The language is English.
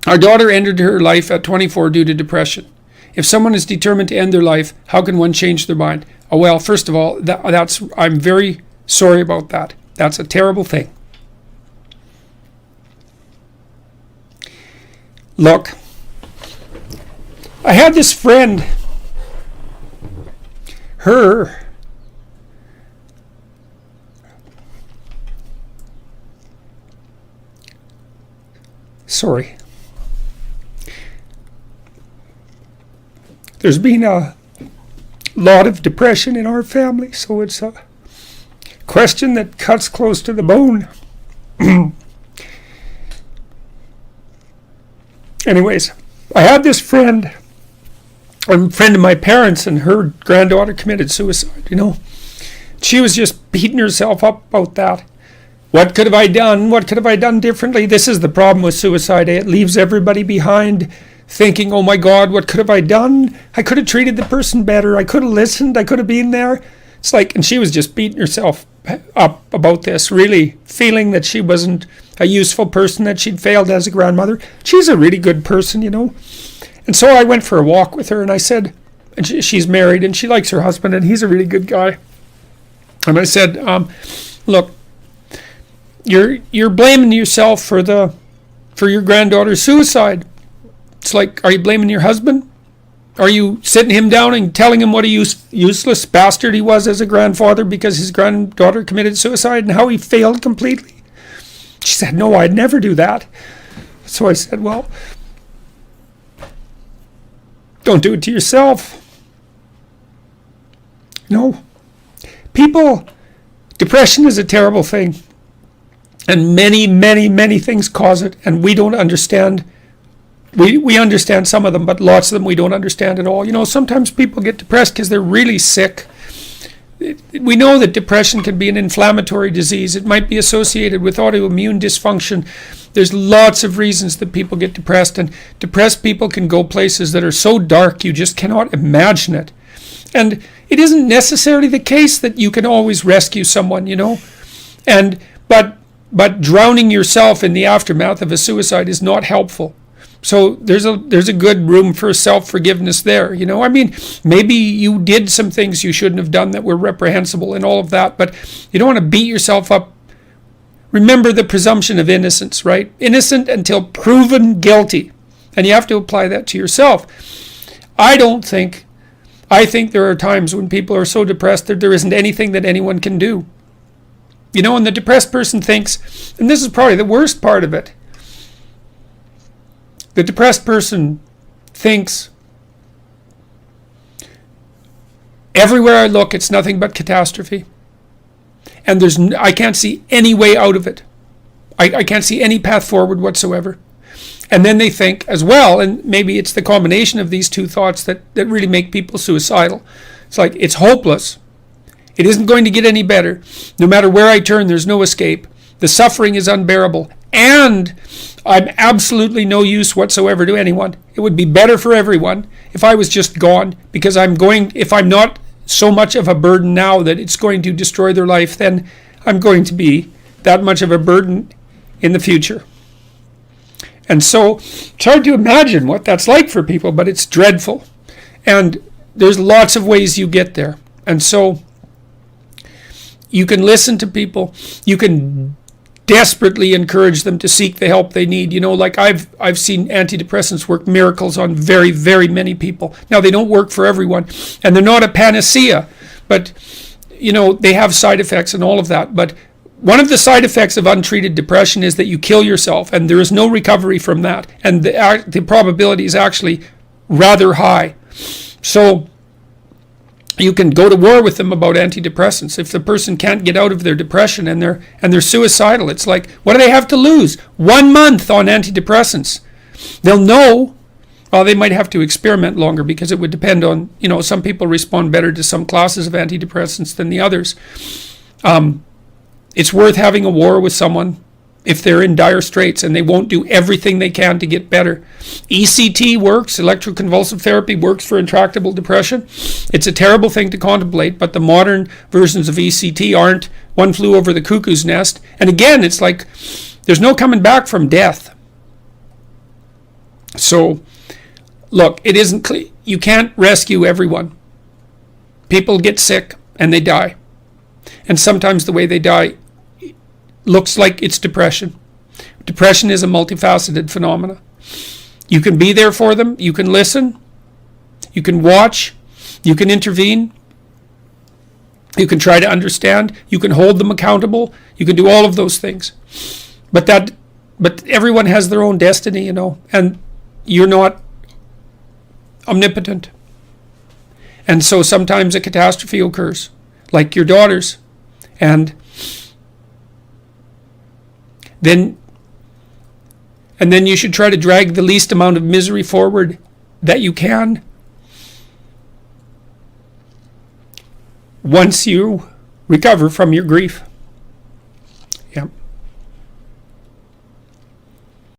Our daughter ended her life at 24 due to depression. If someone is determined to end their life, how can one change their mind? Oh, well, first of all, I'm very sorry about that. That's a terrible thing. Look, I had this friend, There's been a lot of depression in our family, so it's a question that cuts close to the bone. Anyways, I had this friend, a friend of my parents, and her granddaughter committed suicide, She was just beating herself up about that. What could have I done? What could have I done differently? This is the problem with suicide. It leaves everybody behind thinking, oh my God, what could have I done? I could have treated the person better. I could have listened. I could have been there. It's like, and she was just beating herself up about this, really feeling that she wasn't a useful person, that she'd failed as a grandmother. She's a really good person, And so I went for a walk with her, and I said, and she's married, and she likes her husband, and he's a really good guy. And I said, look, you're blaming yourself for your granddaughter's suicide. It's like, are you blaming your husband? Are you sitting him down and telling him what a useless bastard he was as a grandfather because his granddaughter committed suicide and how he failed completely? She said, no, I'd never do that. So I said, well, don't do it to yourself. No. Depression is a terrible thing. And many, many, many things cause it, and we don't understand. We understand some of them, but lots of them we don't understand at all. Sometimes people get depressed because they're really sick. We know that depression can be an inflammatory disease. It might be associated with autoimmune dysfunction. There's lots of reasons that people get depressed, and depressed people can go places that are so dark you just cannot imagine it. And it isn't necessarily the case that you can always rescue someone, but drowning yourself in the aftermath of a suicide is not helpful. So there's a good room for self-forgiveness there, maybe you did some things you shouldn't have done that were reprehensible and all of that, but you don't want to beat yourself up. Remember the presumption of innocence, right? Innocent until proven guilty. And you have to apply that to yourself. I think there are times when people are so depressed that there isn't anything that anyone can do. And the depressed person thinks, and this is probably the worst part of it, the depressed person thinks, everywhere I look, it's nothing but catastrophe. And I can't see any way out of it. I can't see any path forward whatsoever. And then they think as well, and maybe it's the combination of these two thoughts that really make people suicidal. It's like, it's hopeless. It isn't going to get any better. No matter where I turn, there's no escape. The suffering is unbearable. And I'm absolutely no use whatsoever to anyone. It would be better for everyone if I was just gone, because if I'm not so much of a burden now that it's going to destroy their life, then I'm going to be that much of a burden in the future. And so it's hard to imagine what that's like for people, but it's dreadful. And there's lots of ways you get there. And so you can listen to people. You can desperately encourage them to seek the help they need. Like I've seen antidepressants work miracles on very, very many people. Now, they don't work for everyone, and they're not a panacea, but they have side effects and all of that. But one of the side effects of untreated depression is that you kill yourself, and there is no recovery from that, and the probability is actually rather high. So you can go to war with them about antidepressants. If the person can't get out of their depression and they're suicidal, it's like, what do they have to lose? 1 month on antidepressants. They'll know. Well, they might have to experiment longer, because it would depend on, some people respond better to some classes of antidepressants than the others. It's worth having a war with someone if they're in dire straits and they won't do everything they can to get better. ECT works, electroconvulsive therapy works for intractable depression. It's a terrible thing to contemplate, but the modern versions of ECT aren't. One flew over the cuckoo's nest. And again, it's like there's no coming back from death. So, look, it isn't clear. You can't rescue everyone. People get sick and they die. And sometimes the way they die looks like it's depression. Depression is a multifaceted phenomenon. You can be there for them. You can listen. You can watch. You can intervene. You can try to understand. You can hold them accountable. You can do all of those things. But everyone has their own destiny, you know, and you're not omnipotent. And so sometimes a catastrophe occurs, like your daughter's. And then you should try to drag the least amount of misery forward that you can once you recover from your grief.